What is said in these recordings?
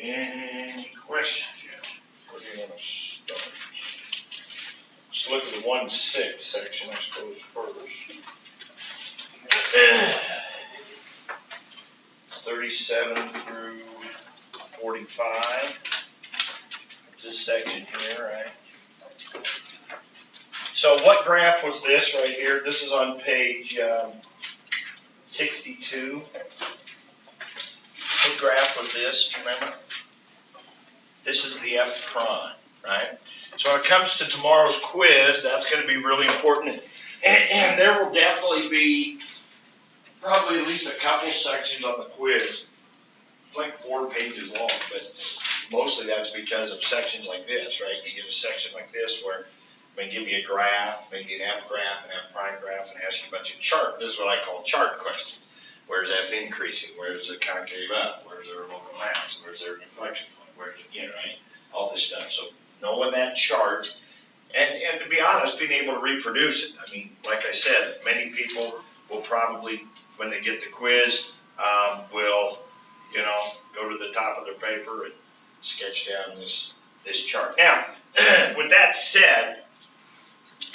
Any questions? Where do you want to start? Let's look at the 1-6 section, I suppose, first. 37 through 45. It's this section here, right? So what graph was this right here? This is on page 62. What graph was this? Do you remember? This is the F prime, right? So when it comes to tomorrow's quiz, that's going to be really important. And there will definitely be probably at least a couple sections on the quiz. It's like 4 pages long, but mostly that's because of sections like this, right? You get a section like this where they give you a graph, maybe an F graph, an F prime graph, and ask you a bunch of chart. This is what I call chart questions. Where's F increasing? Where's the concave up? Where's their local max? Where's their inflection point? Where's it, you know, right? All this stuff. So knowing that chart, and to be honest, being able to reproduce it. I mean, like I said, many people will probably, when they get the quiz, will, you know, go to the top of their paper and sketch down this chart. Now, with that said,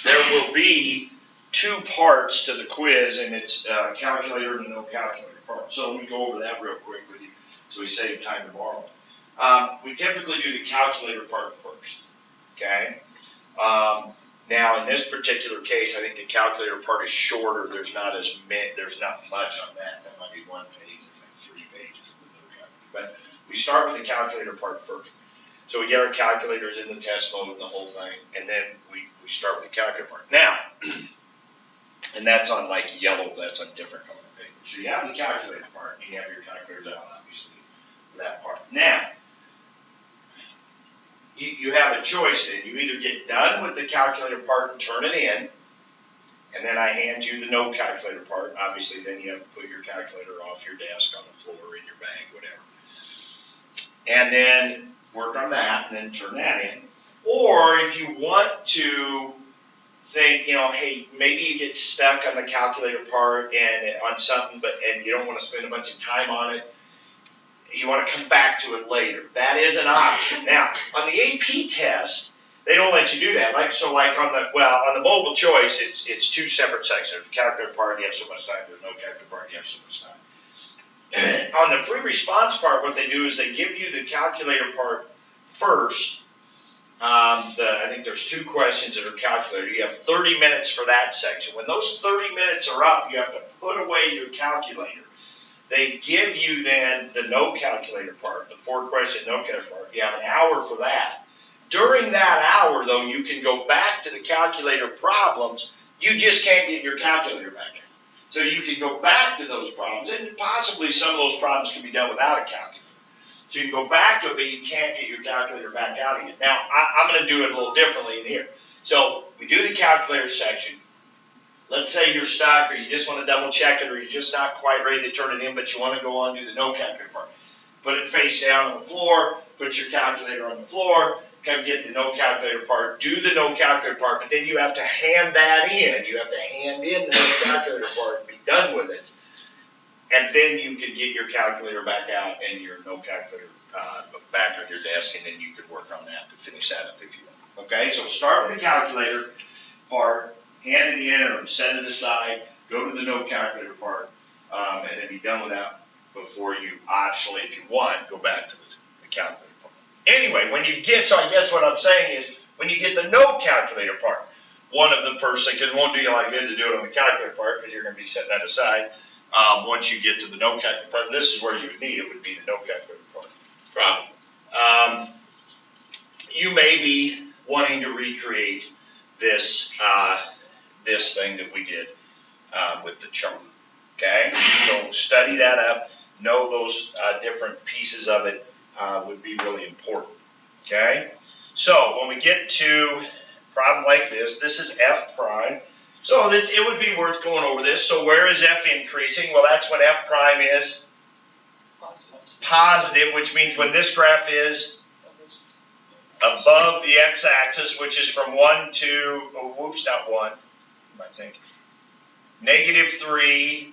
there will be 2 parts to the quiz, and it's calculator and no calculator part. So let me go over that real quick with you so we save time tomorrow. We typically do the calculator part first, okay? Now, in this particular case, I think the calculator part is shorter. There's not much on that. That might be 1 page, I think 3 pages of the calculator. But we start with the calculator part first. So we get our calculators in the test mode and the whole thing, and then we start with the calculator part. Now, and that's on like yellow, that's on different color paper. So you have the calculator part, and you have your calculators out, obviously, for that part. Now, you have a choice then. You either get done with the calculator part and turn it in, and then I hand you the no calculator part. Obviously, then you have to put your calculator off your desk, on the floor, in your bag, whatever. And then work on that, and then turn that in. Or if you want to think, you know, hey, maybe you get stuck on the calculator part and on something, and you don't want to spend a bunch of time on it, you want to come back to it later. That is an option. Now, on the AP test, they don't let you do that. Like on the multiple choice, it's 2 separate sections. The calculator part, you have so much time. There's no calculator part, you have so much time. On the free response part, what they do is they give you the calculator part first. I think there's 2 questions that are calculated. You have 30 minutes for that section. When those 30 minutes are up, you have to put away your calculator. They give you then the no calculator part, the 4-question no calculator part. You have an hour for that. During that hour, though, you can go back to the calculator problems. You just can't get your calculator back out. So you can go back to those problems, and possibly some of those problems can be done without a calculator. So you can go back to it, but you can't get your calculator back out again. Now, I'm going to do it a little differently in here. So we do the calculator section. Let's say you're stuck, or you just want to double check it, or you're just not quite ready to turn it in, but you want to go on and do the no calculator part. Put it face down on the floor, put your calculator on the floor, come get the no calculator part, do the no calculator part, but then you have to hand that in. You have to hand in the no calculator part and be done with it. And then you can get your calculator back out and your no calculator back on your desk, and then you can work on that to finish that up if you want. Okay, so start with the calculator part, hand it in or set it aside, go to the no calculator part, and then be done with that before you actually, if you want, go back to the calculator part. Anyway, so I guess what I'm saying is, when you get the no calculator part, one of the first things, because it won't do you like good to do it on the calculator part, because you're going to be setting that aside. Once you get to the no calculator part, this is where you would need it, would be the no calculator part problem. You may be wanting to recreate this thing that we did with the chart. Okay, so study that up. Know those different pieces of it would be really important. Okay, so when we get to a problem like this, this is F prime. So it would be worth going over this. So where is F increasing? Well, that's when F prime is positive, which means when this graph is above the x-axis, which is from 1 to, not 1, I think, -3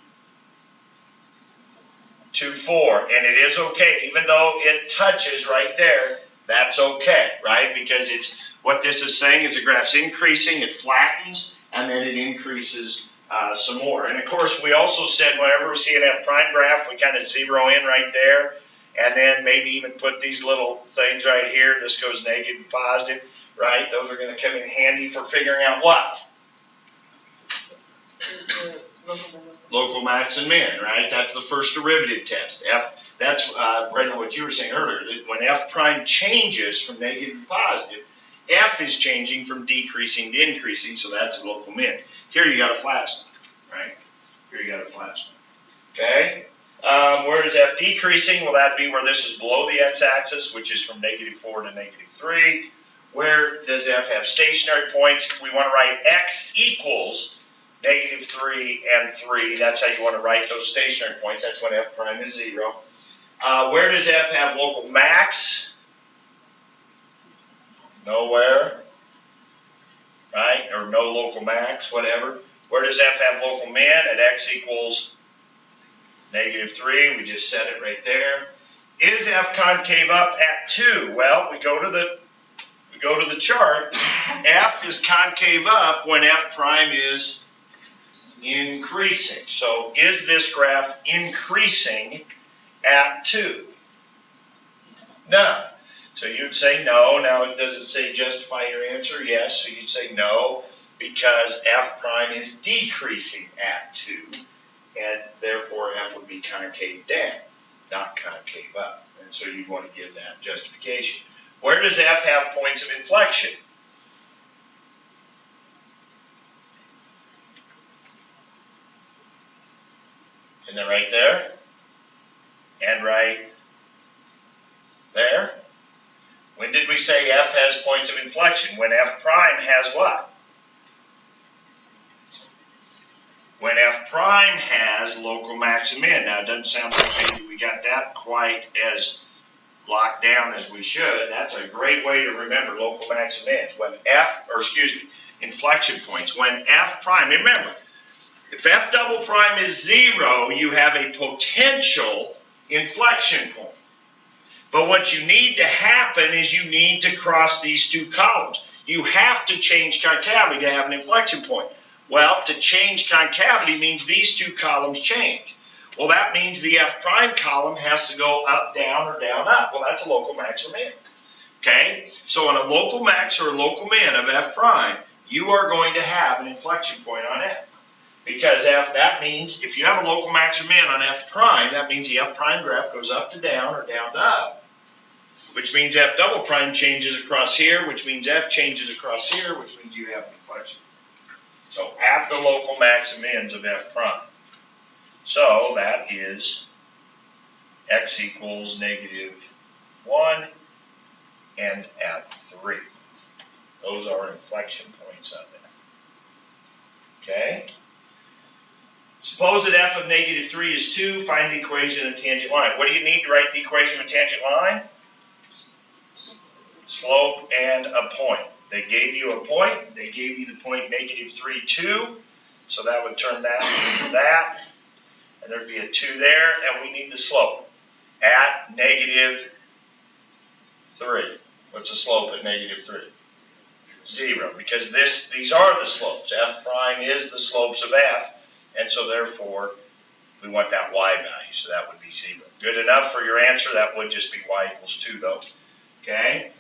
to 4. And it is okay, even though it touches right there, that's okay, right? Because it's what this is saying is the graph's increasing, it flattens, and then it increases some more. And of course, we also said whenever we see an F prime graph, we kind of zero in right there, and then maybe even put these little things right here. This goes negative and positive, right? Those are going to come in handy for figuring out what? Local max and min, right? That's the first derivative test. That's, Brendan, what you were saying earlier, that when F prime changes from negative to positive, F is changing from decreasing to increasing, so that's a local min. Here you got a flat spot, right? Here you got a flat spot, okay? Where is F decreasing? Well, that'd be where this is below the x-axis, which is from -4 to -3. Where does F have stationary points? We want to write x equals -3 and 3. That's how you want to write those stationary points. That's when F prime is 0. Where does F have local max? Nowhere, right? Or no local max, whatever. Where does F have local min? At x equals -3. We just set it right there. Is F concave up at 2? Well, we go to the chart. F is concave up when F prime is increasing. So is this graph increasing at 2? No. So you'd say no. Now, does it say justify your answer? Yes. So you'd say no, because F prime is decreasing at 2, and therefore F would be concave down, not concave up. And so you'd want to give that justification. Where does F have points of inflection? Isn't it right there? And right there? When did we say F has points of inflection? When F prime has what? When F prime has local max and min. Now, it doesn't sound like maybe we got that quite as locked down as we should. That's a great way to remember local max and min. When inflection points. When F prime, remember, if F double prime is 0, you have a potential inflection point. But what you need to happen is you need to cross these two columns. You have to change concavity to have an inflection point. Well, to change concavity means these two columns change. Well, that means the F prime column has to go up, down, or down, up. Well, that's a local max or min. Okay? So on a local max or a local min of F prime, you are going to have an inflection point on F. Because that means if you have a local max or min on F prime, that means the F prime graph goes up to down or down to up. Which means F double prime changes across here, which means F changes across here, which means you have an inflection. So at the local max and mins of F prime. So that is x equals -1 and at 3. Those are inflection points on that. Okay? Suppose that f of -3 is 2. Find the equation of the tangent line. What do you need to write the equation of a tangent line? Slope and a point. They gave you a point. They gave you the point -3, 2. So that would turn that into that. And there'd be a 2 there. And we need the slope at -3. What's the slope at -3? 0. Because these are the slopes. F prime is the slopes of F. And so therefore, we want that y value. So that would be 0. Good enough for your answer. That would just be y equals 2 though. Okay?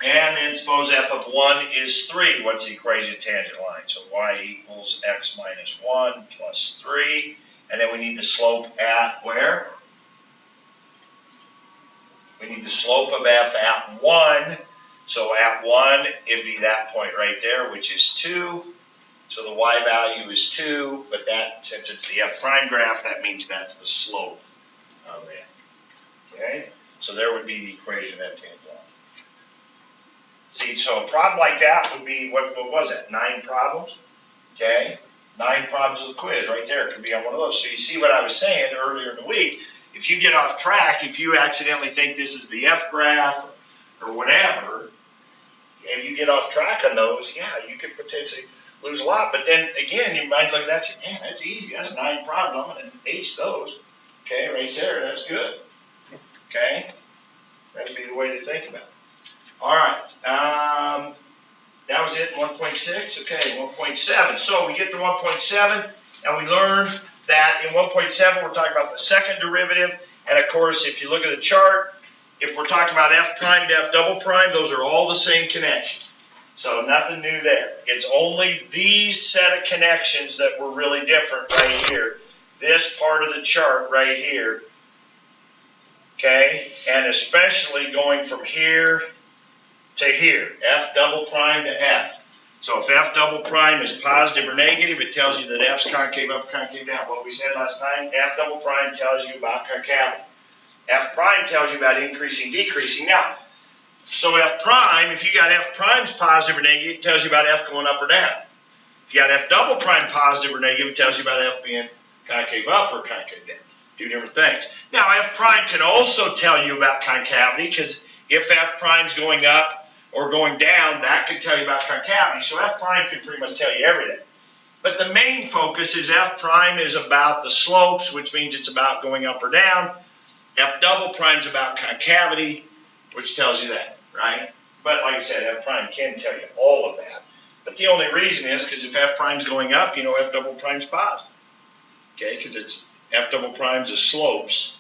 And then suppose f of 1 is 3. What's the equation of tangent line? So y equals x minus 1 plus 3. And then we need the slope at where? We need the slope of f at 1. So at 1, it'd be that point right there, which is 2. So the y value is 2. But that, since it's the f prime graph, that means that's the slope of it. Okay? So there would be the equation of that tangent line. See, so a problem like that would be, what was it, 9 problems? Okay, 9 problems of the quiz right there. It could be on one of those. So you see what I was saying earlier in the week. If you get off track, if you accidentally think this is the F graph or whatever, and you get off track on those, yeah, you could potentially lose a lot. But then again, you might look at that and say, man, that's easy. That's 9 problems. I'm going to ace those. Okay, right there, that's good. Okay, that'd be the way to think about it. All right, that was it, 1.6, okay, 1.7. So we get to 1.7, and we learned that in 1.7, we're talking about the second derivative, and of course, if you look at the chart, if we're talking about f prime to f double prime, those are all the same connections. So nothing new there. It's only these set of connections that were really different right here. This part of the chart right here, okay, and especially going from here to here, f double prime to f. So if f double prime is positive or negative, it tells you that f's concave up, concave down. What we said last time, f double prime tells you about concavity. F prime tells you about increasing, decreasing. Now, so f prime, if you got f prime's positive or negative, it tells you about f going up or down. If you got f double prime positive or negative, it tells you about f being concave up or concave down. Two different things. Now, f prime can also tell you about concavity, because if f prime's going up or going down, that could tell you about concavity. So f prime can pretty much tell you everything. But the main focus is f prime is about the slopes, which means it's about going up or down. F double prime is about concavity, which tells you that, right? But like I said, f prime can tell you all of that. But the only reason is because if f prime's going up, you know f double prime's positive. Okay, because it's f double prime's the slopes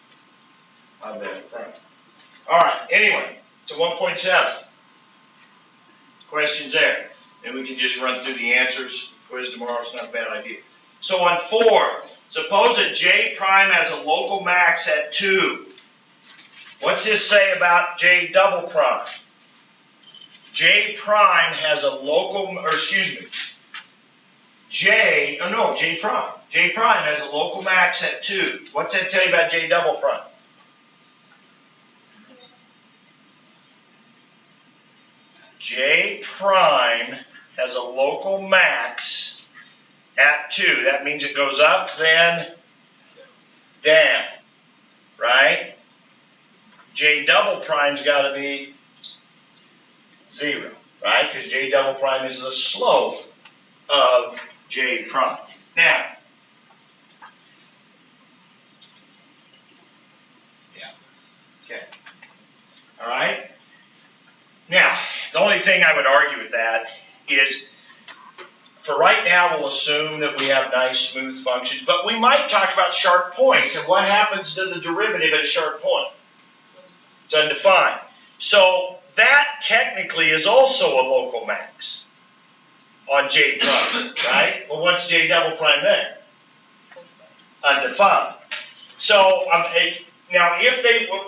of f prime. All right, anyway, to 1.7. Questions there. And we can just run through the answers. Quiz tomorrow, it's not a bad idea. So on 4, suppose that J prime has a local max at 2. What's this say about J double prime? J prime has a local, or excuse me, J prime. J prime has a local max at 2. What's that tell you about J double prime? J prime has a local max at 2. That means it goes up, then down, right? J double prime's got to be 0, right? Because J double prime is the slope of J prime. Now, okay, all right? Now, the only thing I would argue with that is, for right now, we'll assume that we have nice, smooth functions, but we might talk about sharp points, and what happens to the derivative at a sharp point? It's undefined. So that technically is also a local max on J prime, right? Well, what's J double prime there? Undefined. So now,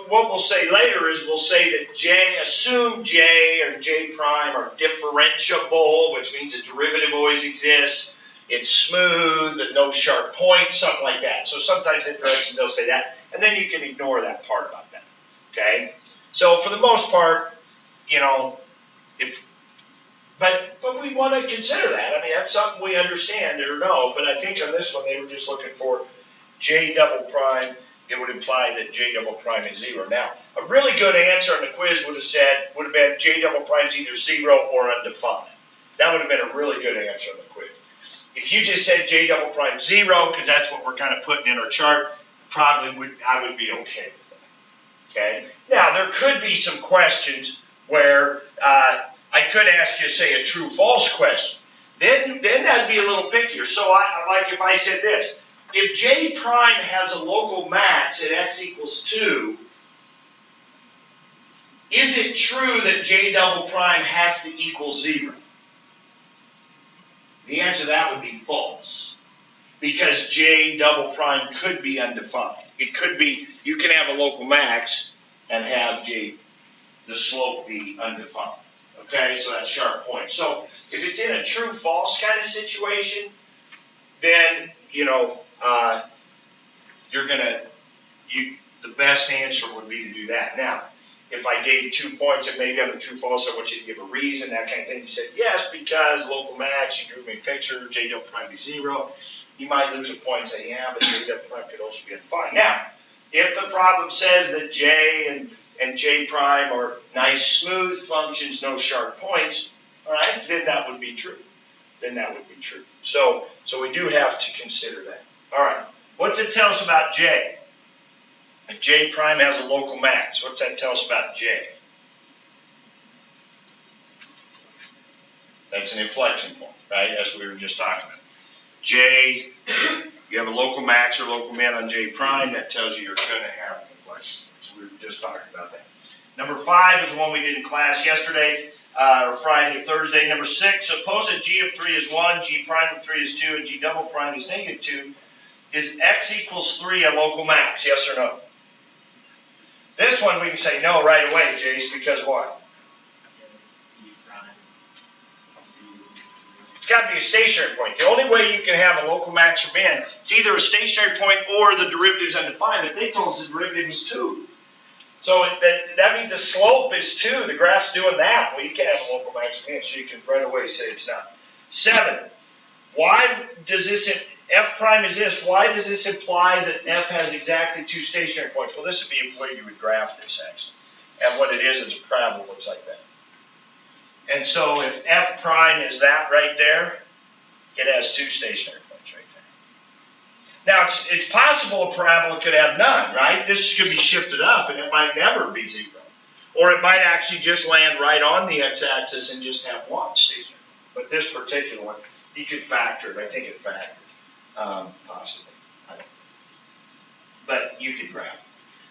what we'll say later is we'll say that assume J or J prime are differentiable, which means the derivative always exists. It's smooth, that no sharp points, something like that. So sometimes in directions they'll say that, and then you can ignore that part about that. Okay? So for the most part, you know, but we want to consider that. I mean, that's something we understand or know, but I think on this one they were just looking for J double prime. It would imply that J double prime is 0. Now, a really good answer on the quiz would have been J double prime is either 0 or undefined. That would have been a really good answer on the quiz. If you just said J double prime 0, because that's what we're kind of putting in our chart, I would be okay with that. Okay. Now, there could be some questions where I could ask you, say, a true-false question. Then that'd be a little pickier. So, like if I said this. If J prime has a local max at x equals 2, is it true that J double prime has to equal 0? The answer to that would be false, because J double prime could be undefined. It could be, you can have a local max and have the slope be undefined. Okay, so that's sharp point. So if it's in a true-false kind of situation, then, you know, the best answer would be to do that. Now, if I gave 2 points and maybe on the true false, I want you to give a reason, that kind of thing. You said, yes, because local max, you drew me a picture, J double prime be 0. You might lose a point and say, yeah, but J double prime could also be undefined. Now, if the problem says that J and J prime are nice, smooth functions, no sharp points, all right, then that would be true. So we do have to consider that. All right, what's it tell us about J? If J prime has a local max, what's that tell us about J? That's an inflection point, right? As we were just talking about. J, you have a local max or local min on J prime, that tells you you're going to have an inflection point. So we were just talking about that. Number 5 is the one we did in class yesterday, or Friday or Thursday. Number 6, suppose that G of 3 is 1, G prime of 3 is 2, and G double prime is negative 2. Is X equals 3 a local max, yes or no? This one we can say no right away, Jace, because what? It's got to be a stationary point. The only way you can have a local max or min, it's either a stationary point or the derivative is undefined. But they told us the derivative is 2. So that means the slope is 2. The graph's doing that. Well, you can't have a local max or min, so you can right away say it's not. 7. Why does this, F prime is this, why does this imply that F has exactly 2 stationary points? Well, this would be where you would graph this, actually. And what it is a parabola looks like that. And so if F prime is that right there, it has 2 stationary points right there. Now, it's possible a parabola could have none, right? This could be shifted up, and it might never be 0. Or it might actually just land right on the x-axis and just have 1 stationary. But this particular one, you could factor it. I think it factors, possibly. I don't know. But you could graph it.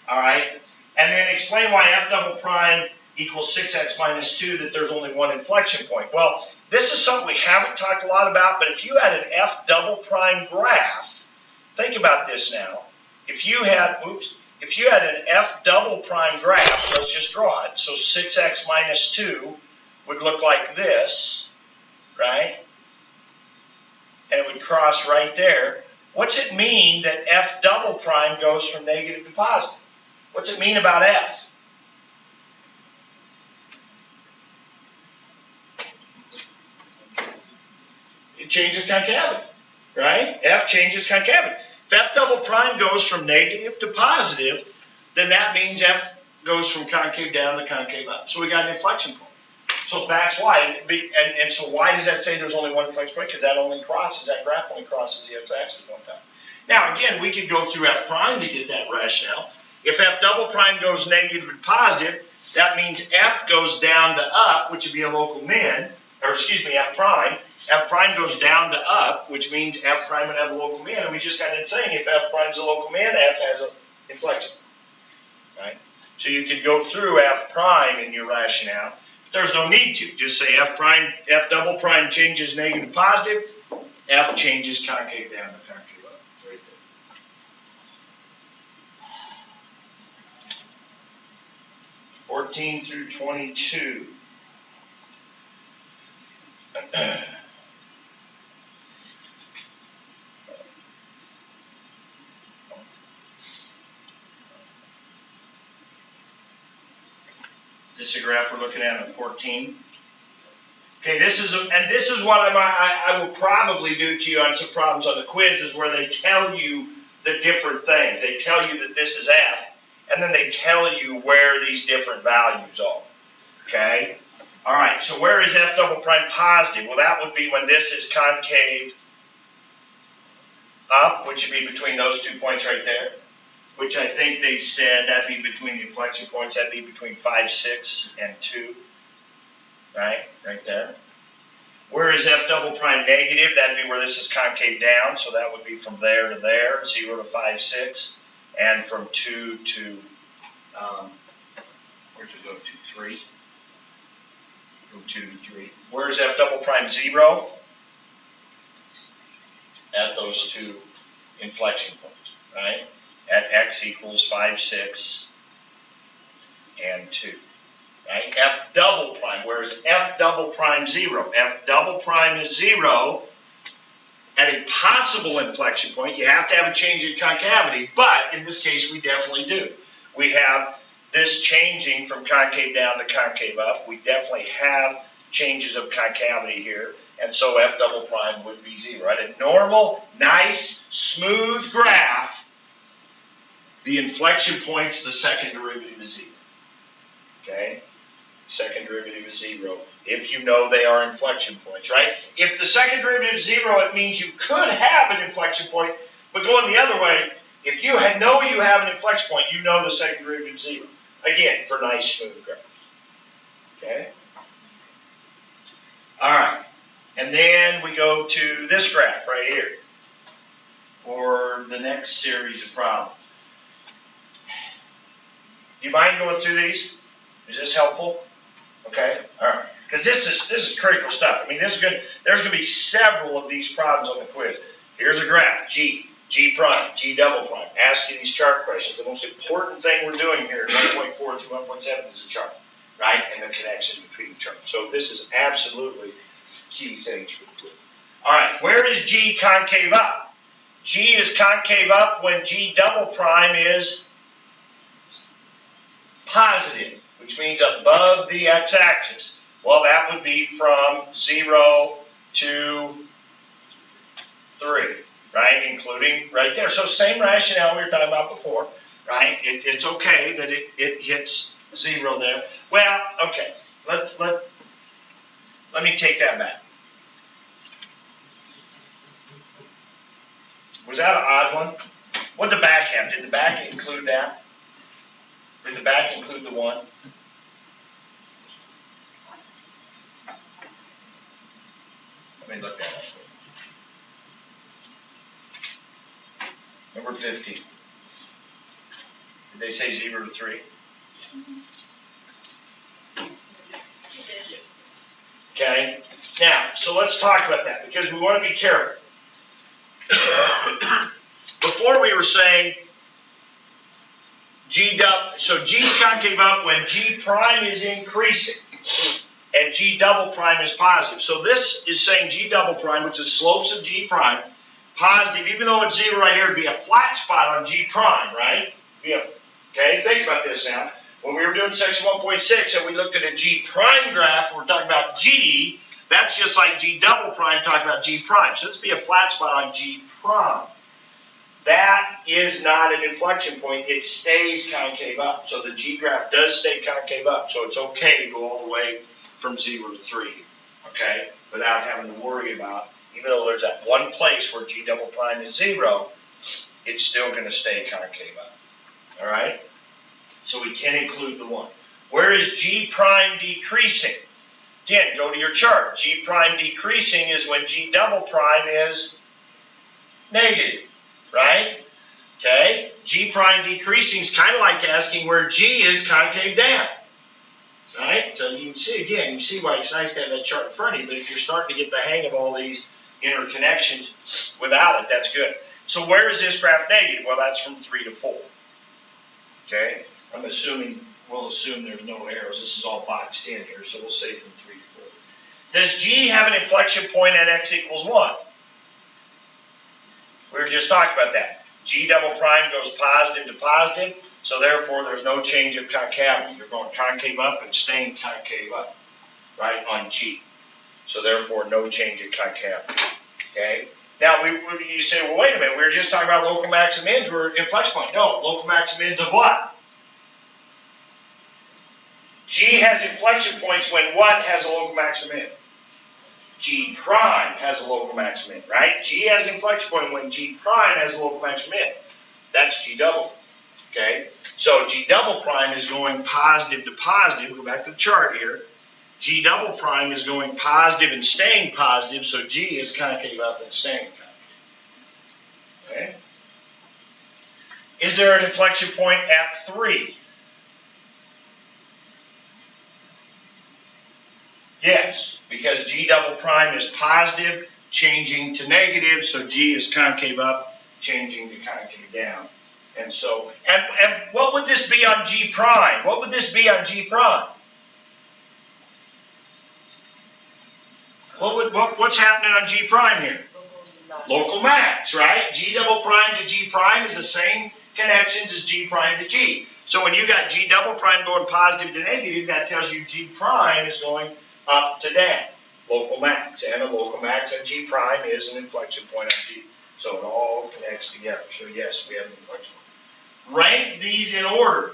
All right? And then explain why F double prime equals 6x minus 2, that there's only 1 inflection point. Well, this is something we haven't talked a lot about, but if you had an F double prime graph, think about this now. If you had an F double prime graph, let's just draw it. So 6x minus 2 would look like this, right? And it would cross right there. What's it mean that F double prime goes from negative to positive? What's it mean about F? It changes concavity, right? F changes concavity. If F double prime goes from negative to positive, then that means F goes from concave down to concave up. So we got an inflection point. So that's why. And so why does that say there's only 1 inflection point? Because that graph only crosses the x-axis 1 time. Now, again, we could go through F prime to get that rationale. If F double prime goes negative and positive, that means F goes down to up, which would be a local min, or excuse me, F prime. F prime goes down to up, which means F prime would have a local min. And we just got in saying if F prime is a local min, F has an inflection. Right? So you could go through F prime in your rationale. There's no need to. Just say F double prime changes negative to positive. F changes concave down to concave up. It's right there. 14 through 22. Is this a graph we're looking at 14? Okay, this is what I will probably do to you on some problems on the quiz, is where they tell you the different things. They tell you that this is F, and then they tell you where these different values are. Okay? All right, so where is F double prime positive? Well, that would be when this is concave up, which would be between those 2 points right there, which I think they said that'd be between the inflection points. That'd be between 5, 6, and 2, right there. Where is F double prime negative? That'd be where this is concave down, so that would be from there to there, 0 to 5, 6, and from 2 to, where's it go to, 3? From 2 to 3. Where's F double prime 0? At those 2 inflection points, right? At x equals 5, 6, and 2. Right? F double prime, where is F double prime 0? F double prime is 0 at a possible inflection point. You have to have a change in concavity, but in this case we definitely do. We have this changing from concave down to concave up. We definitely have changes of concavity here, and so F double prime would be 0. At a normal, nice, smooth graph, the inflection point's the second derivative is 0. Okay? Second derivative is 0. If you know they are inflection points, right? If the second derivative is 0, it means you could have an inflection point, but going the other way, If you know you have an inflection point, you know the second derivative is 0. Again, for nice smooth graphs. Okay? All right. And then we go to this graph right here for the next series of problems. Do you mind going through these? Is this helpful? Okay? All right. Because this is critical stuff. I mean, there's going to be several of these problems on the quiz. Here's a graph, G prime, G double prime. Ask you these chart questions. The most important thing we're doing here at 1.4 through 1.7 is a chart, right? And the connection between the charts. So this is absolutely key things for the quiz. All right, where does G concave up? G is concave up when G double prime is positive, which means above the x-axis. Well, that would be from 0 to 3, right? Including right there. So same rationale we were talking about before, right? It's okay that it hits 0 there. Well, okay. Let me take that back. Was that an odd one? What did the back have? Did the back include that? Did the back include the 1? Let me look that up. Number 15. Did they say 0 to 3? Okay. Now, so let's talk about that because we want to be careful. Before we were saying so G's concave up when G prime is increasing and G double prime is positive. So this is saying G double prime, which is slopes of G prime, positive, even though it's 0 right here, it'd be a flat spot on G prime, right? Okay, think about this now. When we were doing section 1.6 and we looked at a G prime graph, we're talking about G, that's just like G double prime talking about G prime. So this would be a flat spot on G prime. That is not an inflection point. It stays concave up. So the G graph does stay concave up. So it's okay to go all the way from 0 to 3, okay, without having to worry about, even though there's that one place where G double prime is 0, it's still going to stay concave up. All right? So we can include the 1. Where is G prime decreasing? Again, go to your chart. G prime decreasing is when G double prime is negative, right? Okay? G prime decreasing is kind of like asking where G is concave down, right? So you can see, again, you see why it's nice to have that chart in front of you, but if you're starting to get the hang of all these interconnections without it, that's good. So where is this graph negative? Well, that's from 3 to 4. Okay? We'll assume there's no arrows. This is all boxed in here, so we'll say from 3 to 4. Does G have an inflection point at x equals 1? We were just talking about that. G double prime goes positive to positive, so therefore there's no change of concavity. You're going concave up and staying concave up, right, on G. So therefore no change in concavity. Okay? Now, you say, well, wait a minute, we were just talking about local max and mins were inflection point. No, local max and mins of what? G has inflection points when what has a local max and min? G prime has a local max and min, right? G has an inflection point when G prime has a local max and min. That's G double, okay? So G double prime is going positive to positive. Go back to the chart here. G double prime is going positive and staying positive, so G is concave up and staying concave. Okay? Is there an inflection point at 3? Yes, because G double prime is positive, changing to negative, so G is concave up, changing to concave down. And so, and what would this be on G prime? What would this be on G prime? What's happening on G prime here? Local max, right? G double prime to G prime is the same connections as G prime to G. So when you got G double prime going positive to negative, that tells you G prime is going up to down. Local max. And a local max on G prime is an inflection point on G. So it all connects together. So yes, we have an inflection point. Rank these in order.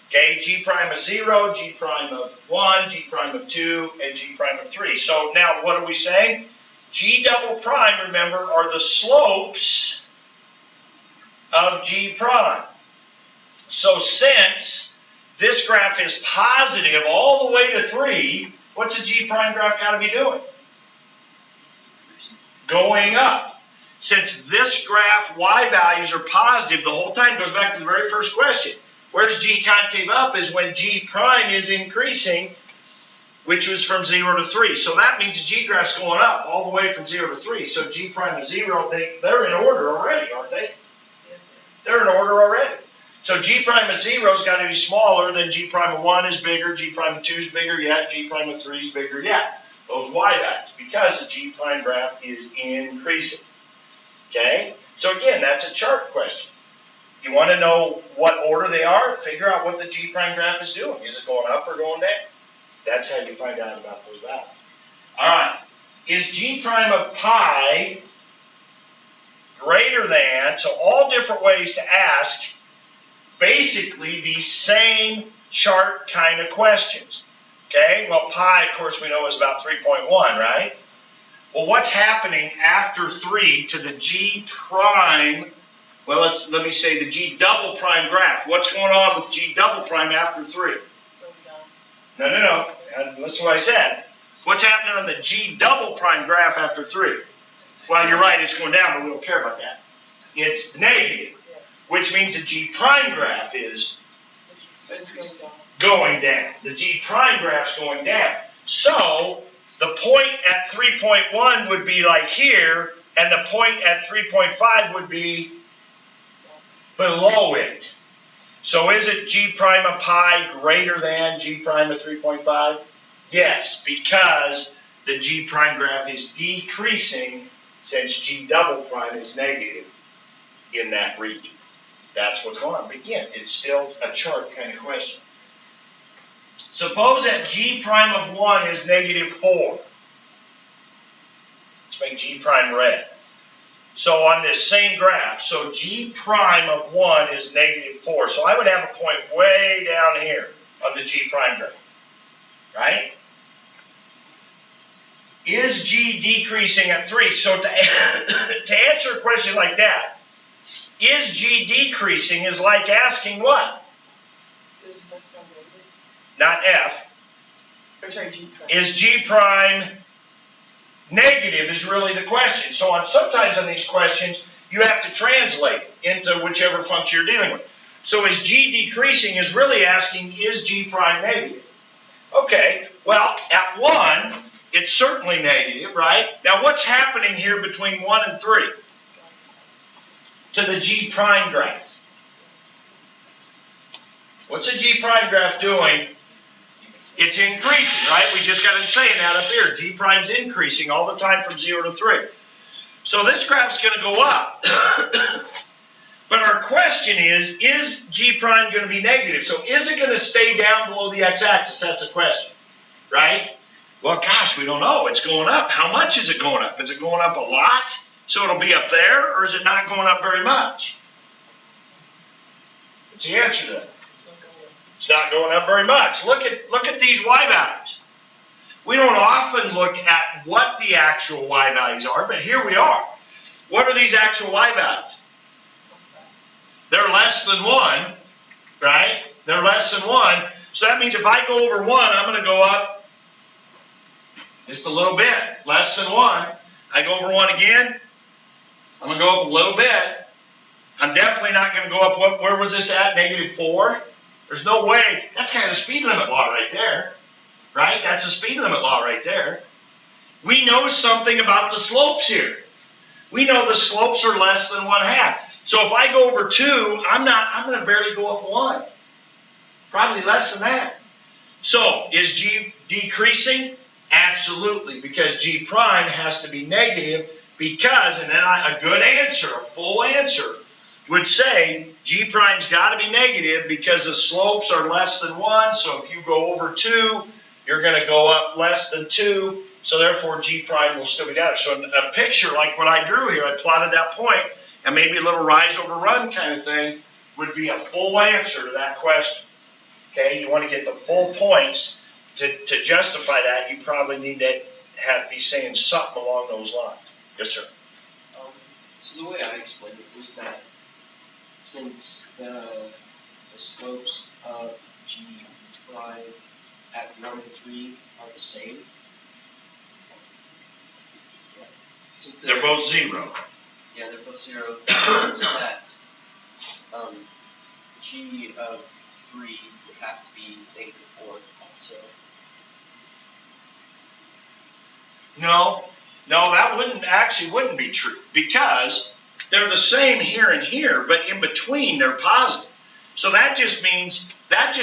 Okay, G prime of 0, G prime of 1, G prime of 2, and G prime of 3. So now what are we saying? G double prime, remember, are the slopes of G prime. So since this graph is positive all the way to 3, what's a G prime graph got to be doing? Going up. Since this graph y values are positive the whole time, goes back to the very first question. Where's G concave up is when G prime is increasing, which was from 0 to 3. So that means G graph's going up all the way from 0 to 3. So G prime is 0. They're in order already, aren't they? They're in order already. So G prime of 0 has got to be smaller than G prime of 1 is bigger, G prime of 2 is bigger yet, G prime of 3 is bigger yet. Those y values, because the G prime graph is increasing. Okay? So again, that's a chart question. You want to know what order they are? Figure out what the G prime graph is doing. Is it going up or going down? That's how you find out about those values. All right. Is G prime of pi greater than, so all different ways to ask basically the same chart kind of questions. Okay, well pi, of course, we know is about 3.1, right? Well, what's happening after 3 to the G prime, well, let me say the G double prime graph. What's going on with G double prime after 3? No. Listen to what I said. What's happening on the G double prime graph after 3? Well, you're right, it's going down, but we don't care about that. It's negative, which means the G prime graph is going down. The G prime graph's going down. So the point at 3.1 would be like here, and the point at 3.5 would be below it. So is it G prime of pi greater than G prime of 3.5? Yes, because the G prime graph is decreasing since G double prime is negative in that region. That's what's going on. But again, it's still a chart kind of question. Suppose that G prime of 1 is -4. Let's make G prime red. So on this same graph, so G prime of 1 is -4. So I would have a point way down here on the G prime graph, right? Is G decreasing at 3? So to answer a question like that, is G decreasing is like asking what? Not F. Is G prime negative is really the question. So sometimes on these questions, you have to translate into whichever function you're dealing with. So is G decreasing is really asking, is G prime negative? Okay, well, at 1, it's certainly negative, right? Now, what's happening here between 1 and 3 to the G prime graph? What's the G prime graph doing? It's increasing, right? We just got to say that up here. G prime's increasing all the time from 0 to 3. So this graph's going to go up. But our question is G prime going to be negative? So is it going to stay down below the x-axis? That's the question, right? Well, gosh, we don't know. It's going up. How much is it going up? Is it going up a lot? So it'll be up there, or is it not going up very much? What's the answer to that? It's not going up very much. Look at these y values. We don't often look at what the actual y values are, but here we are. What are these actual y values? They're less than 1, right? They're less than 1. So that means if I go over 1, I'm going to go up just a little bit. Less than 1. I go over 1 again. I'm going to go up a little bit. I'm definitely not going to go up. Where was this at? -4? There's no way. That's kind of the speed limit law right there. Right? That's a speed limit law right there. We know something about the slopes here. We know the slopes are less than 1/2. So if I go over 2, I'm going to barely go up 1. Probably less than that. So is G decreasing? Absolutely, because G prime has to be negative because, and then a good answer, a full answer, would say G prime's got to be negative because the slopes are less than 1. So if you go over 2, you're going to go up less than 2. So therefore, G prime will still be down. So in a picture like what I drew here, I plotted that point, and maybe a little rise over run kind of thing would be a full answer to that question. Okay, you want to get the full points to justify that. You probably need to be saying something along those lines. Yes, sir. So the way I explained it was that since the slopes of G prime at 1 and 3 are the same. Yeah. Since They're both 0. Yeah, they're both 0. Since that G of 3 would have to be -4 also. No, that wouldn't be true, because they're the same here and here, but in between they're positive. So that just means that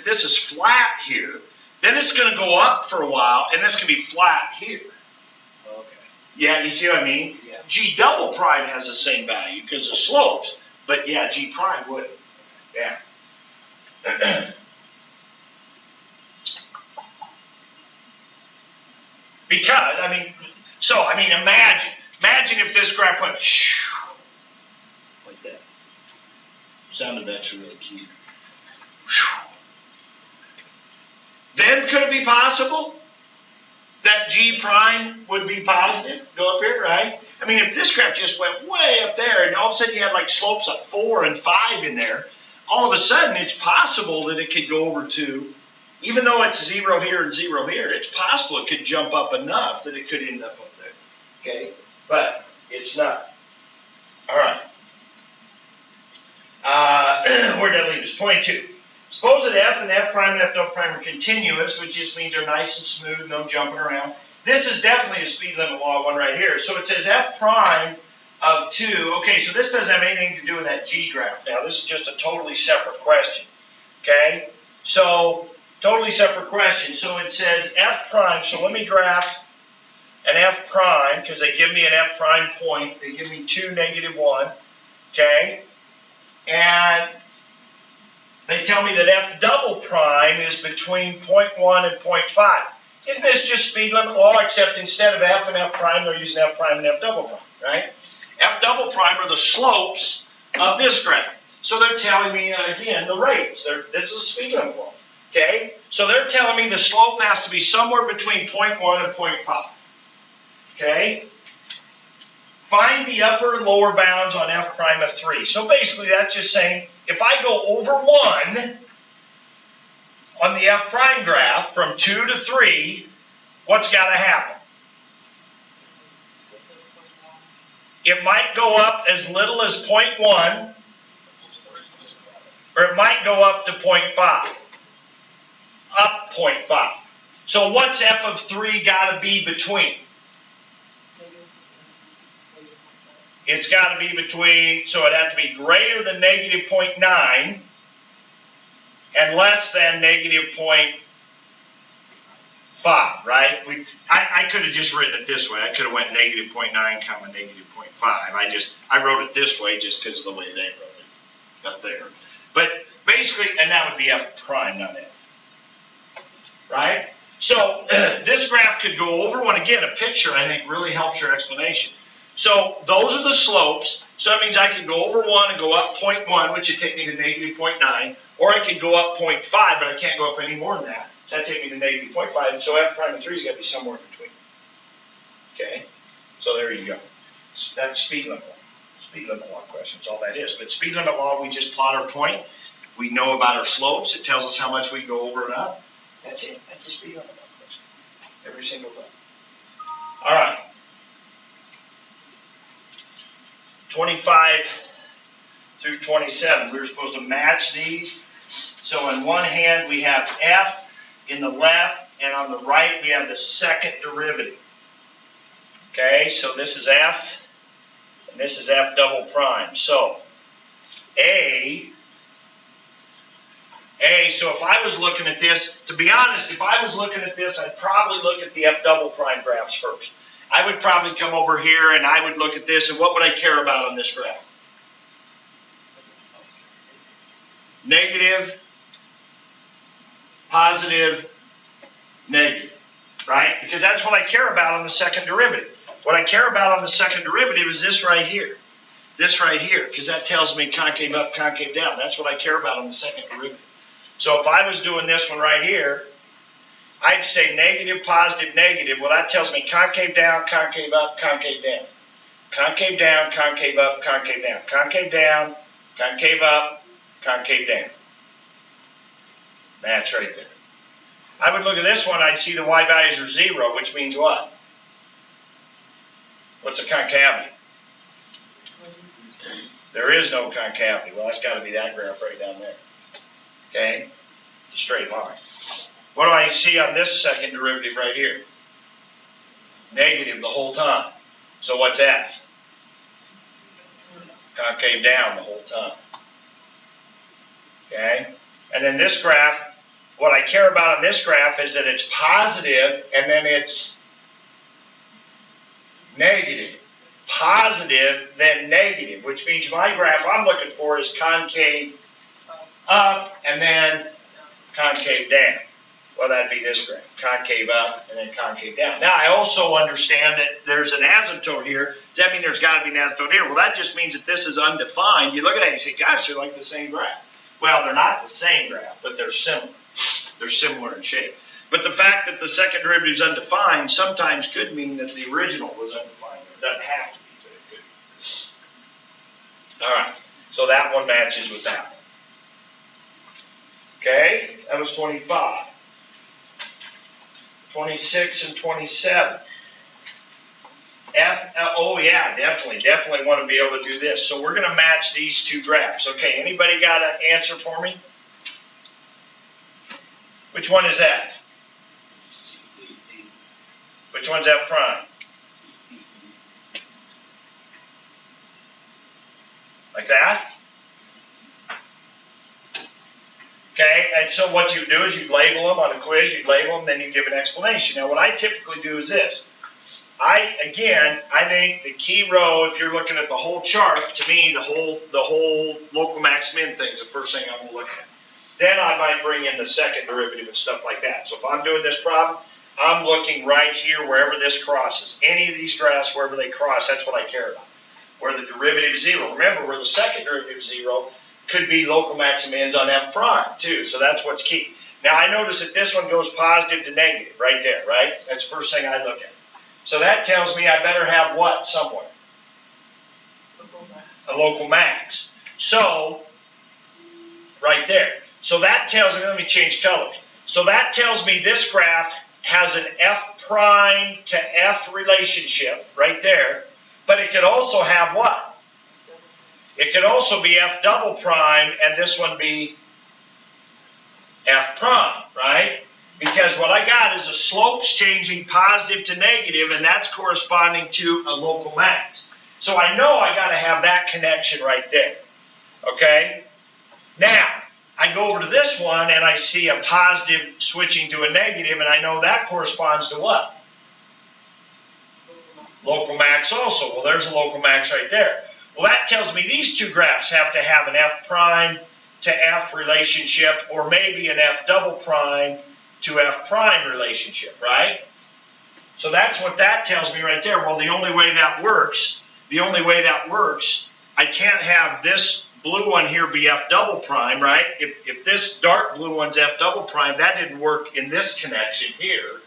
this is flat here. Then it's going to go up for a while, and this can be flat here. Okay. Yeah, you see what I mean? Yeah. G double prime has the same value because of slopes, but yeah, G prime would. Yeah. Because, imagine if this graph went like that. Sound effects are really cute. Then could it be possible that G prime would be positive? Go up here, right? I mean, if this graph just went way up there and all of a sudden you had like slopes of 4 and 5 in there, all of a sudden it's possible that it could go over to, even though it's 0 here and 0 here, it's possible it could jump up enough that it could end up there. Okay? But it's not. All right. Where'd that leave us? 22. Suppose that F and F prime and F double prime are continuous, which just means they're nice and smooth, no jumping around. This is definitely a speed limit law one right here. So it says F prime of 2. Okay, so this doesn't have anything to do with that G graph now. This is just a totally separate question. Okay? So, totally separate question. So it says F prime. So let me graph an F prime, because they give me an F prime point. They give me 2, -1. Okay? And they tell me that F double prime is between 0.1 and 0.5. Isn't this just speed limit law, except instead of F and F prime, they're using F prime and F double prime, right? F double prime are the slopes of this graph. So they're telling me, again, the rates. This is a speed limit law, okay? So they're telling me the slope has to be somewhere between 0.1 and 0.5, okay? Find the upper and lower bounds on F prime of 3. So basically that's just saying, if I go over 1 on the F prime graph from 2 to 3, what's got to happen? It might go up as little as 0.1, or it might go up to 0.5. Up 0.5. So what's F of 3 got to be between? It's got to be between, so it had to be greater than -0.9 and less than -0.5, right? I could have just written it this way. I could have went -0.9 comma -0.5. I wrote it this way just because of the way they wrote it up there. But basically, and that would be F prime, not F. Right? So this graph could go over one. Again, a picture, I think, really helps your explanation. So those are the slopes. So that means I could go over 1 and go up 0.1, which would take me to -0.9. Or I could go up 0.5, but I can't go up any more than that. So that'd take me to -0.5. And so F prime of 3 is going to be somewhere in between. Okay? So there you go. That's speed limit law. Speed limit law question. That's all that is. But speed limit law, we just plot our point. We know about our slopes. It tells us how much we go over and up. That's it. That's a speed limit law question. Every single time. All right. 25 through 27. We were supposed to match these. So on one hand, we have F in the left, and on the right, we have the second derivative. Okay, so this is F, and this is F double prime. So so if I was looking at this, to be honest, if I was looking at this, I'd probably look at the F double prime graphs first. I would probably come over here and I would look at this, and what would I care about on this graph? Negative, positive, negative, right? Because that's what I care about on the second derivative. What I care about on the second derivative is this right here. This right here, because that tells me concave up, concave down. That's what I care about on the second derivative. So if I was doing this one right here, I'd say negative, positive, negative. Well, that tells me concave down, concave up, concave down. Concave down, concave up, concave down. Concave down, Concave up, concave down. Match right there. I would look at this one, I'd see the y values are 0, which means what? What's a concavity? There is no concavity. Well, that's got to be that graph right down there. Okay? Straight line. What do I see on this second derivative right here? Negative the whole time. So what's f? Concave down the whole time. Okay? And then this graph, what I care about on this graph is that it's positive and then it's negative. Positive, then negative, which means my graph I'm looking for is concave up and then concave down. Well, that'd be this graph, concave up and then concave down. Now, I also understand that there's an asymptote here. Does that mean there's got to be an asymptote here? Well, that just means that this is undefined. You look at that and you say, gosh, they're like the same graph. Well, they're not the same graph, but they're similar. They're similar in shape. But the fact that the second derivative is undefined sometimes could mean that the original was undefined. It doesn't have to be, but it could be. All right, so that one matches with that one. Okay, that was 25. 26 and 27. Oh yeah, definitely want to be able to do this. So we're going to match these two graphs. Okay, anybody got an answer for me? Which one is F? Which one's F prime? Like that? Okay, and so what you do is you label them on a quiz, you label them, then you give an explanation. Now what I typically do is this. I think the key row, if you're looking at the whole chart, to me, the whole local max min thing is the first thing I'm going to look at. Then I might bring in the second derivative and stuff like that. So if I'm doing this problem, I'm looking right here wherever this crosses. Any of these graphs, wherever they cross, that's what I care about. Where the derivative is 0. Remember, where the second derivative is 0 could be local maximins on f prime too. So that's what's key. Now I notice that this one goes positive to negative right there, right? That's the first thing I look at. So that tells me I better have what somewhere? A local max. So, right there. So that tells me, let me change colors. So that tells me this graph has an f prime to f relationship right there. But it could also have what? It could also be f double prime and this one be f prime, right? Because what I got is the slopes changing positive to negative, and that's corresponding to a local max. So I know I got to have that connection right there. Okay? Now, I go over to this one and I see a positive switching to a negative, and I know that corresponds to what? Local max also. Well, there's a local max right there. Well, that tells me these two graphs have to have an f prime to f relationship, or maybe an f double prime to f prime relationship, right? So that's what that tells me right there. Well, the only way that works, I can't have this blue one here be f double prime, right? If this dark blue one's f double prime, that didn't work in this connection here,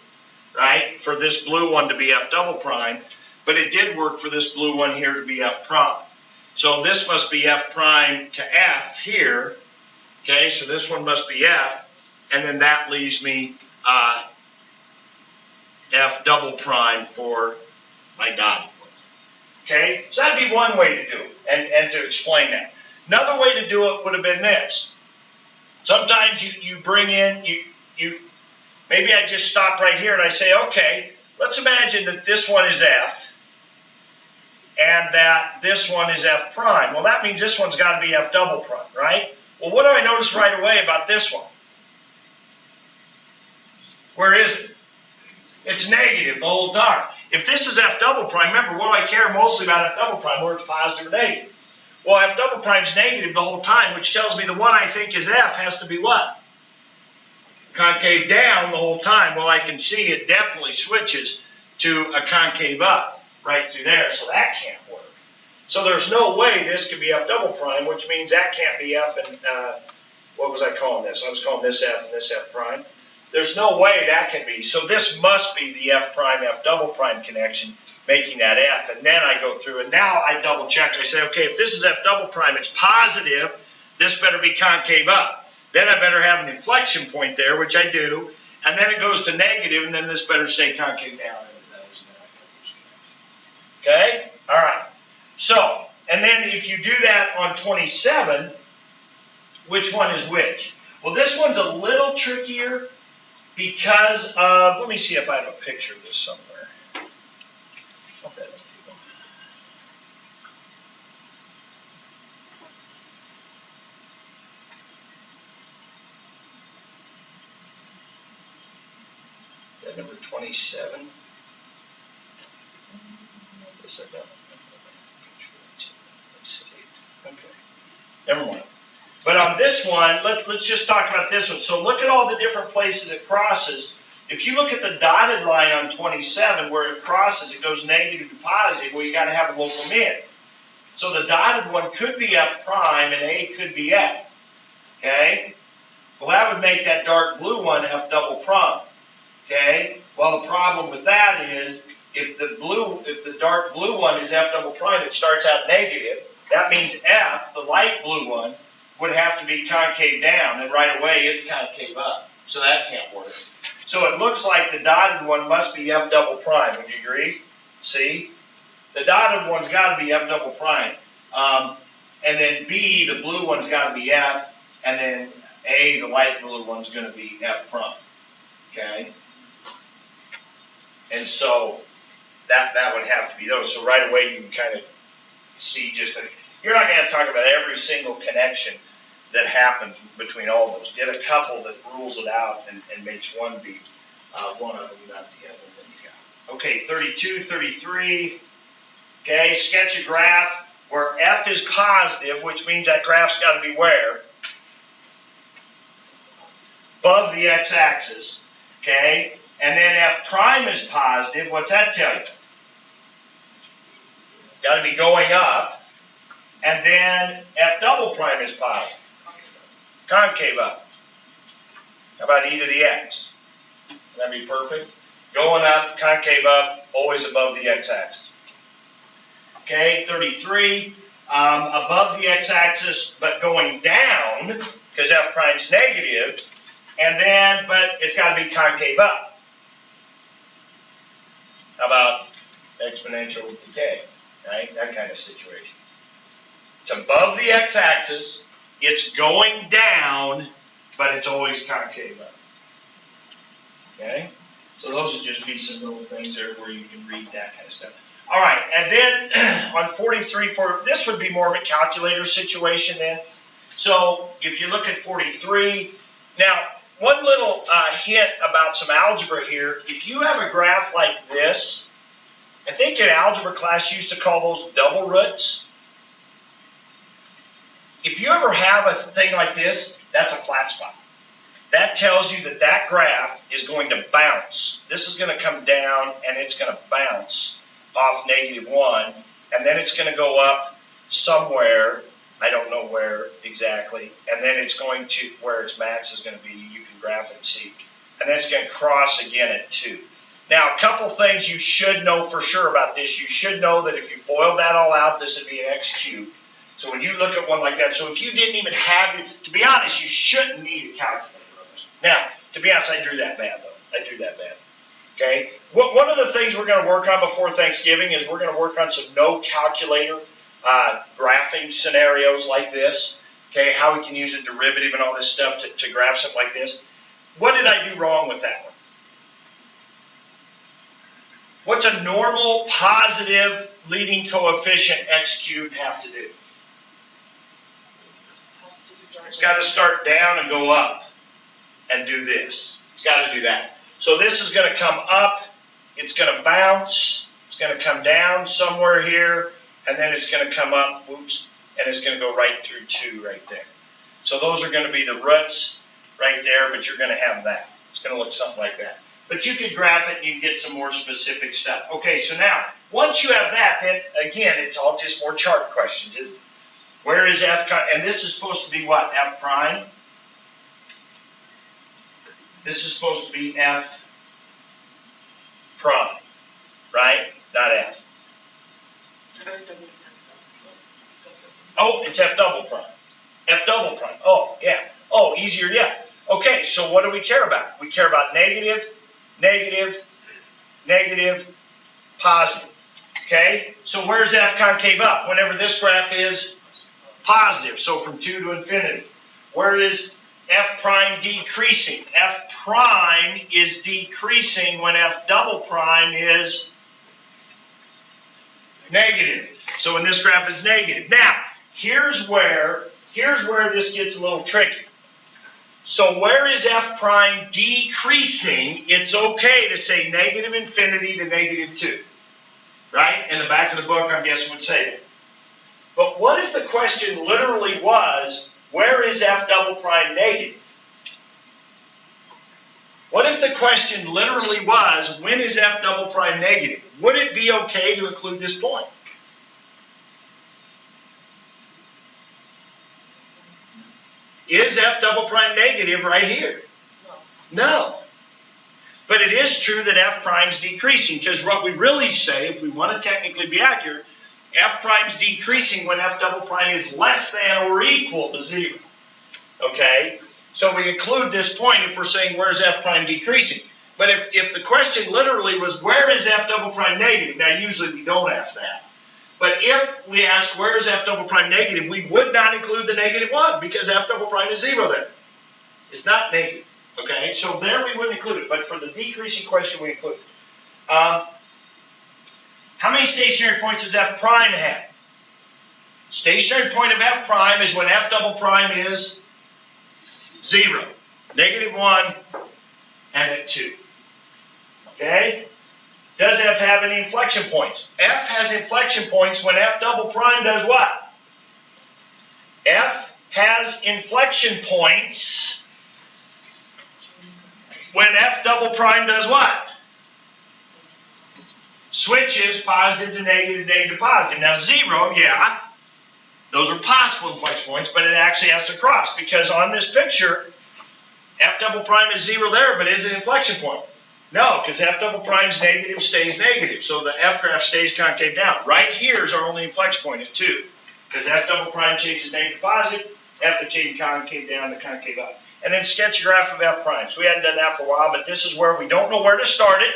right? For this blue one to be f double prime, but it did work for this blue one here to be f prime. So this must be f prime to f here, okay? So this one must be f. And then that leaves me f double prime for my dotted one. Okay, so that'd be one way to do it and to explain that. Another way to do it would have been this. Sometimes you bring in, maybe I just stop right here and I say, okay, let's imagine that this one is f and that this one is f prime. Well, that means this one's got to be f double prime, right? Well, what do I notice right away about this one? Where is it? It's negative the whole time. If this is f double prime, remember, what do I care mostly about f double prime, where it's positive or negative? Well, f double prime is negative the whole time, which tells me the one I think is f has to be what? Concave down the whole time. Well, I can see it definitely switches to a concave up right through there, so that can't work. So there's no way this could be f double prime, which means that can't be f and, what was I calling this? I was calling this f and this f prime. There's no way that can be. So this must be the f prime, f double prime connection, making that F, and then I go through, and now I double check. I say, okay, if this is F double prime, it's positive, this better be concave up. Then I better have an inflection point there, which I do, and then it goes to negative, and then this better stay concave down. Okay? All right. So, and then if you do that on 27, which one is which? Well, this one's a little trickier because of, let me see if I have a picture of this somewhere. That number 27. Yes, I don't. Okay. Never mind. But on this one, let's just talk about this one. So look at all the different places it crosses. If you look at the dotted line on 27 where it crosses, it goes negative to positive, well, you got to have a local min. So the dotted one could be F prime and A could be F. Okay? Well, that would make that dark blue one F double prime. Okay? Well, the problem with that is if the dark blue one is F double prime, it starts out negative. That means F, the light blue one, would have to be concave down, and right away it's concave up. So that can't work. So it looks like the dotted one must be F double prime. Would you agree? See? The dotted one's got to be F double prime. And then B, the blue one's got to be F, and then A, the light blue one's going to be F prime. Okay? And so that would have to be those. So right away you can kind of see just that. You're not going to talk about every single connection that happens between all of those. Get a couple that rules it out and makes one be one of them, not the other. Then you got. Okay, 32, 33. Okay, sketch a graph where F is positive, which means that graph's got to be where? Above the x-axis. Okay, and then F prime is positive. What's that tell you? Got to be going up. And then F double prime is positive. Concave up. How about e to the x? Would that be perfect? Going up, concave up, always above the x-axis. Okay, 33. Above the x-axis, but going down, because F prime's negative. And then, but it's got to be concave up. How about exponential decay? Right? That kind of situation. It's above the x-axis, it's going down, but it's always concave up. Okay? So those would just be some little things there where you can read that kind of stuff. All right, and then on 43, this would be more of a calculator situation then. So if you look at 43, now one little hint about some algebra here, if you have a graph like this, I think in algebra class you used to call those double roots. If you ever have a thing like this, that's a flat spot. That tells you that that graph is going to bounce. This is going to come down and it's going to bounce off -1, and then it's going to go up somewhere, I don't know where exactly, and then it's going to, where its max is going to be, you can graph it and see, and then it's going to cross again at 2. Now, a couple things you should know for sure about this. You should know that if you FOILed that all out, this would be an x cubed. So when you look at one like that, so if you didn't even have it, to be honest, you shouldn't need a calculator on this. Now, to be honest, I drew that bad, though. I drew that bad. Okay? One of the things we're going to work on before Thanksgiving is we're going to work on some no calculator graphing scenarios like this. Okay? How we can use a derivative and all this stuff to graph something like this. What did I do wrong with that one? What's a normal positive leading coefficient x cubed have to do? It's got to start down and go up and do this. It's got to do that. So this is going to come up, it's going to bounce, it's going to come down somewhere here, and then it's going to come up, whoops, and it's going to go right through 2 right there. So those are going to be the roots right there, but you're going to have that. It's going to look something like that. But you could graph it and you can get some more specific stuff. Okay, so now, once you have that, then again, it's all just more chart questions, isn't it? Where is F, and this is supposed to be what, F prime? This is supposed to be F prime, right? Not F. Oh, it's F double prime. F double prime. Oh, yeah. Oh, easier yet. Okay, so what do we care about? We care about negative, negative, negative, positive. Okay, so where's F concave up? Whenever this graph is positive, so from 2 to infinity. Where is F prime decreasing? F prime is decreasing when F double prime is negative. So when this graph is negative. Now, here's where this gets a little tricky. So where is F prime decreasing? It's okay to say negative infinity to negative 2. Right? In the back of the book, I'm guessing would say it. But what if the question literally was, where is F double prime negative? What if the question literally was, when is F double prime negative? Would it be okay to include this point? Is F double prime negative right here? No. But it is true that F prime is decreasing, because what we really say, if we want to technically be accurate, F prime is decreasing when F double prime is less than or equal to 0. Okay? So we include this point if we're saying where's F prime decreasing. But if the question literally was where is F double prime negative, now usually we don't ask that. But if we ask where is F double prime negative, we would not include the negative 1 because F double prime is 0 there. It's not negative. Okay, so there we wouldn't include it, but for the decreasing question we include it. How many stationary points does F prime have? Stationary point of F prime is when F double prime is 0, negative 1, and at 2. Okay? Does F have any inflection points? F has inflection points when F double prime does what? F has inflection points when F double prime does what? Switches positive to negative, negative to positive. Now 0, yeah, those are possible inflection points, but it actually has to cross, because on this picture, F double prime is 0 there, but is it an inflection point? No, because F double prime's negative stays negative, so the F graph stays concave down. Right here is our only inflection point at 2, because F double prime changes negative to positive, F is changing concave down to concave up. And then sketch a graph of F prime. So we hadn't done that for a while, but this is where we don't know where to start it.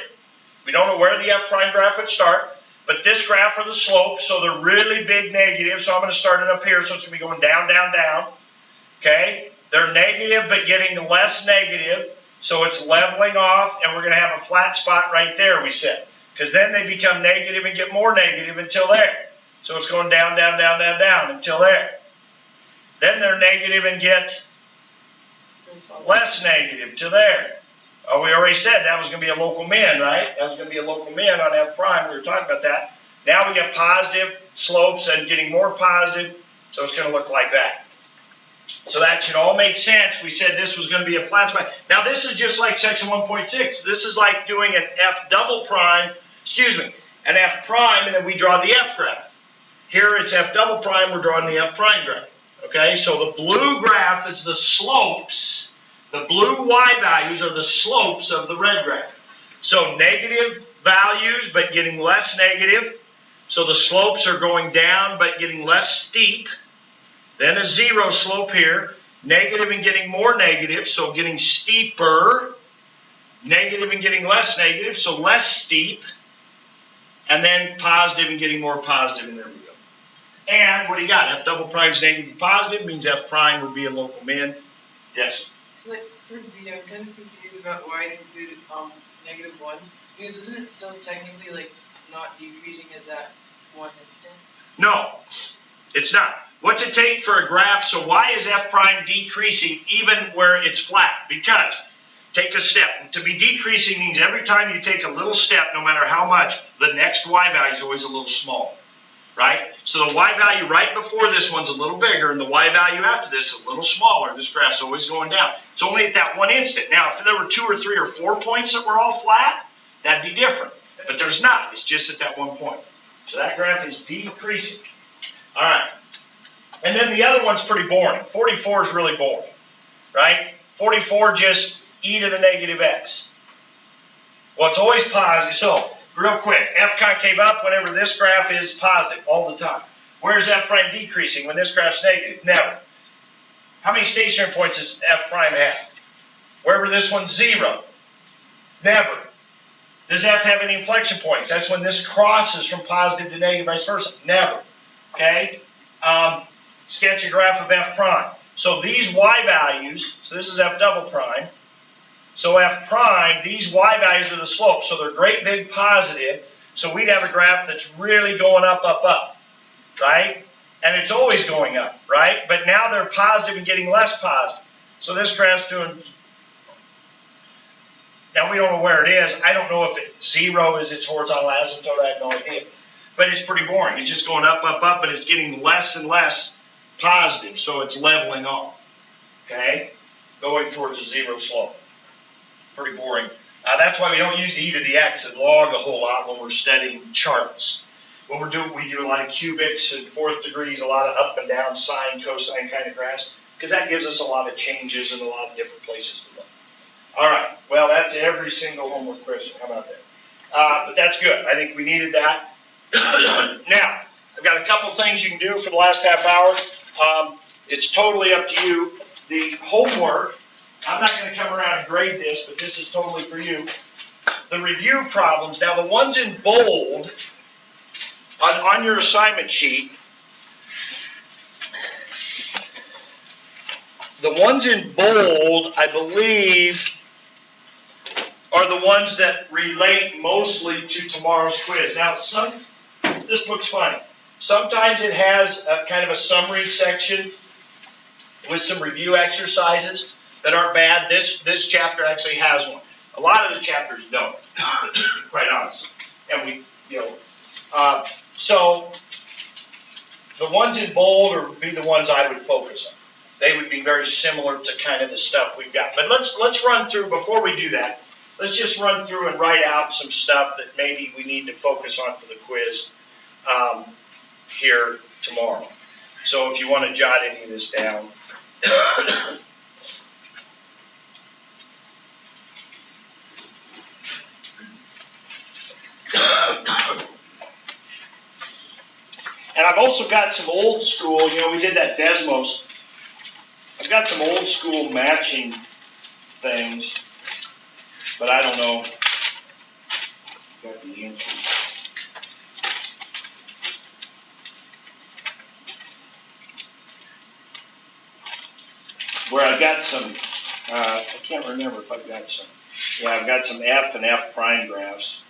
We don't know where the F prime graph would start, but this graph are the slopes, so they're really big negatives, so I'm going to start it up here, so it's going to be going down, down, down. Okay? They're negative, but getting less negative, so it's leveling off, and we're going to have a flat spot right there, we said, because then they become negative and get more negative until there. So it's going down, down, down, down, down until there. Then they're negative and get less negative to there. Oh, we already said that was going to be a local min, right? That was going to be a local min on F prime. We were talking about that. Now we get positive slopes and getting more positive, so it's going to look like that. So that should all make sense. We said this was going to be a flat spot. Now this is just like section 1.6. This is like doing an F double prime, an F prime, and then we draw the F graph. Here it's F double prime, we're drawing the F prime graph. Okay, so the blue graph is the slopes. The blue Y values are the slopes of the red graph. So negative values, but getting less negative. So the slopes are going down, but getting less steep. Then a 0 slope here. Negative and getting more negative, so getting steeper. Negative and getting less negative, so less steep. And then positive and getting more positive, and there we go. And what do you got? F double prime is negative to positive, means F prime would be a local min. Yes? So like for B, I'm kind of confused about why I included negative 1, because isn't it still technically like not decreasing at that one instant? No, it's not. What's it take for a graph? So why is F prime decreasing even where it's flat? Because take a step. To be decreasing means every time you take a little step, no matter how much, the next Y value is always a little smaller. Right? So the Y value right before this one's a little bigger, and the Y value after this is a little smaller. This graph's always going down. It's only at that one instant. Now, if there were 2 or 3 or 4 points that were all flat, that'd be different. But there's not. It's just at that one point. So that graph is decreasing. All right. And then the other one's pretty boring. 44 is really boring. Right? 44 just e to the negative x. Well, it's always positive. So real quick, F concave up whenever this graph is positive all the time. Where's F prime decreasing when this graph's negative? Never. How many stationary points does F prime have? Wherever this one's 0. Never. Does F have any inflection points? That's when this crosses from positive to negative, vice versa. Never. Okay? Sketch a graph of F prime. So these Y values, so this is F double prime. So F prime, these Y values are the slope. So they're great big positive. So we'd have a graph that's really going up, up, up. Right? And it's always going up, right? But now they're positive and getting less positive. So this graph's doing, now we don't know where it is. I don't know if it's 0 is its horizontal asymptote. I have no idea. But it's pretty boring. It's just going up, up, up, but it's getting less and less positive. So it's leveling off, okay? Going towards a 0 slope. Pretty boring. That's why we don't use e to the x and log a whole lot when we're studying charts. When we do a lot of cubics and fourth degrees, a lot of up and down, sine, cosine kind of graphs, because that gives us a lot of changes and a lot of different places to look. All right, well, that's every single homework question. How about that? But that's good. I think we needed that. Now, I've got a couple things you can do for the last half hour. It's totally up to you. The homework, I'm not going to come around and grade this, but this is totally for you. The review problems, now the ones in bold, on your assignment sheet, the ones in bold, I believe, are the ones that relate mostly to tomorrow's quiz. Now, this looks funny. Sometimes it has a kind of a summary section with some review exercises that aren't bad. This chapter actually has one. A lot of the chapters don't, quite honestly. And so the ones in bold would be the ones I would focus on. They would be very similar to kind of the stuff we've got. But let's run through, before we do that, let's just run through and write out some stuff that maybe we need to focus on for the quiz here tomorrow. So if you want to jot any of this down. And I've also got some old school, we did that Desmos. I've got some old school matching things, but I don't know. Got the answer. Where I've got some, I can't remember if I've got some. Yeah, I've got some F and F prime graphs.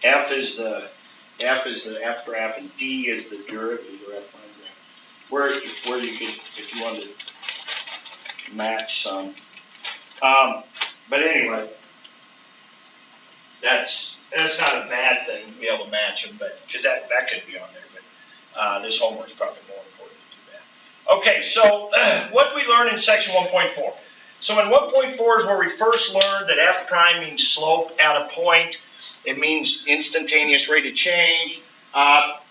F is the F graph, and D is the derivative or F prime graph. Where you could, if you wanted to match some. But anyway, that's not a bad thing to be able to match them, but because that could be on there. But this homework is probably more important to do that. Okay, so what did we learn in section 1.4? So in 1.4 is where we first learned that F prime means slope at a point. It means instantaneous rate of change.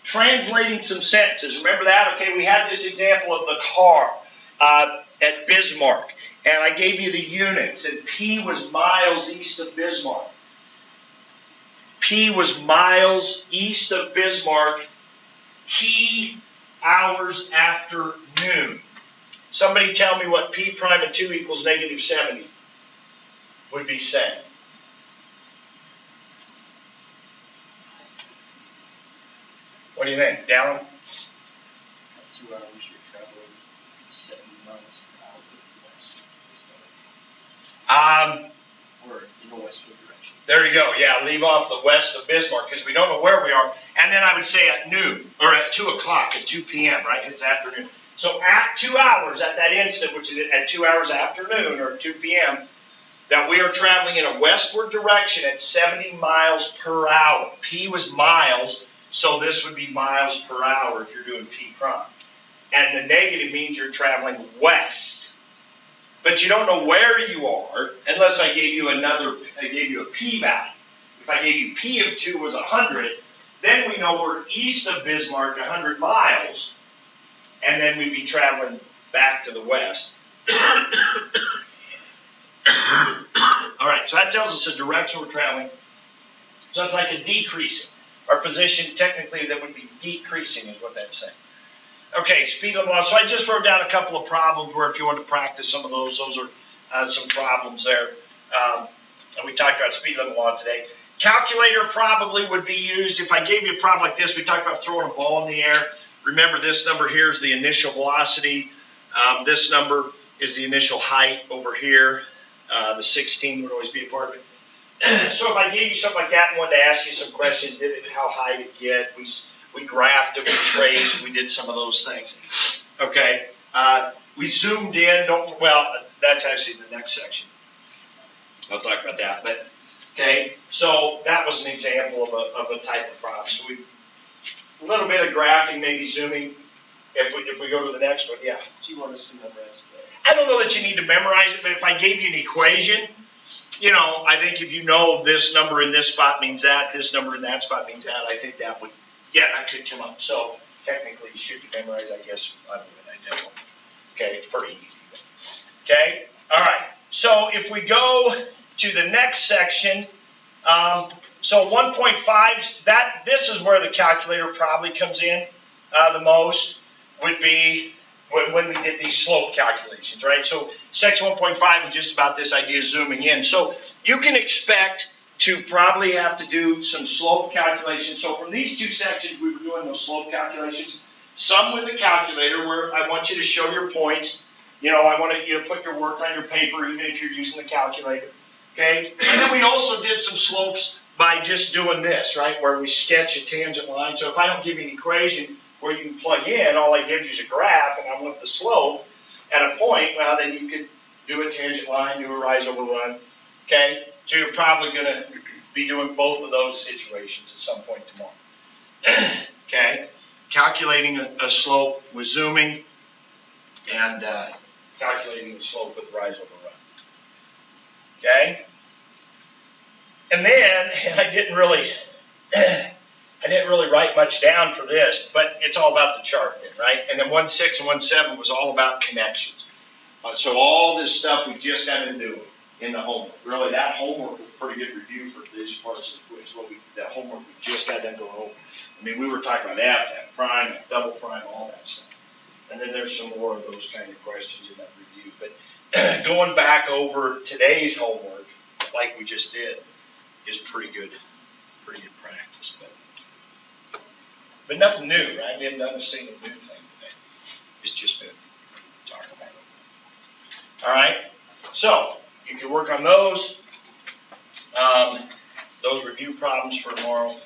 Translating some sentences. Remember that? Okay, we had this example of the car at Bismarck. And I gave you the units. And P was miles east of Bismarck. P was miles east of Bismarck. T hours after noon. Somebody tell me what P prime of 2 equals negative 70 would be saying. What do you think, Dallin? 2 hours you're traveling 70 miles per hour west. Or in the westward direction. There you go. Yeah, leave off the west of Bismarck because we don't know where we are. And then I would say at noon or at 2 o'clock, at 2 p.m., right? It's afternoon. So at 2 hours at that instant, which is at 2 hours afternoon or 2 p.m., that we are traveling in a westward direction at 70 miles per hour. P was miles. So this would be miles per hour if you're doing P prime. And the negative means you're traveling west. But you don't know where you are unless I gave you a P value. If I gave you P of 2 was 100, then we know we're east of Bismarck 100 miles, and then we'd be traveling back to the west. All right, so that tells us the direction we're traveling. So it's like a decreasing. Our position, technically, that would be decreasing is what that's saying. Okay, speed limit law. So I just wrote down a couple of problems where if you want to practice some of those are some problems there. And we talked about speed limit law today. Calculator probably would be used if I gave you a problem like this. We talked about throwing a ball in the air. Remember, this number here is the initial velocity. This number is the initial height over here. The 16 would always be a part of it. So if I gave you something like that and wanted to ask you some questions, how high did it get? We graphed it, we traced, we did some of those things. Okay, we zoomed in. That's actually the next section. I'll talk about that. But okay, so that was an example of a type of problem. So a little bit of graphing, maybe zooming. If we go to the next one, yeah. So you want us to memorize that? I don't know that you need to memorize it, but if I gave you an equation, I think if you know this number in this spot means that, this number in that spot means that, I think that could come up. So technically, you should memorize, I guess. I don't. Okay, it's pretty easy. Okay, all right. So if we go to the next section, so 1.5, this is where the calculator probably comes in the most, would be when we did these slope calculations, right? So section 1.5 is just about this idea of zooming in. So you can expect to probably have to do some slope calculations. So from these two sections, we were doing those slope calculations. Some with the calculator where I want you to show your points. I want you to put your work on your paper even if you're using the calculator, okay? And then we also did some slopes by just doing this, right, where we sketch a tangent line. So if I don't give you an equation where you can plug in, all I give you is a graph, and I want the slope at a point, well, then you could do a tangent line, do a rise over run, okay? So you're probably going to be doing both of those situations at some point tomorrow, okay? Calculating a slope with zooming and calculating the slope with rise over run, okay? And then, I didn't really write much down for this, but it's all about the chart then, right? And then 1.6 and 1.7 was all about connections. So all this stuff we just got to do in the homework. Really, that homework was pretty good review for these parts of the quiz. That homework we just got done going over. I mean, we were talking about F prime, F double prime, all that stuff. And then there's some more of those kind of questions in that review. But going back over today's homework, like we just did, is pretty good practice. But nothing new, right? We haven't done a single new thing today. It's just been talking about it. All right? So, you can work on those review problems for tomorrow.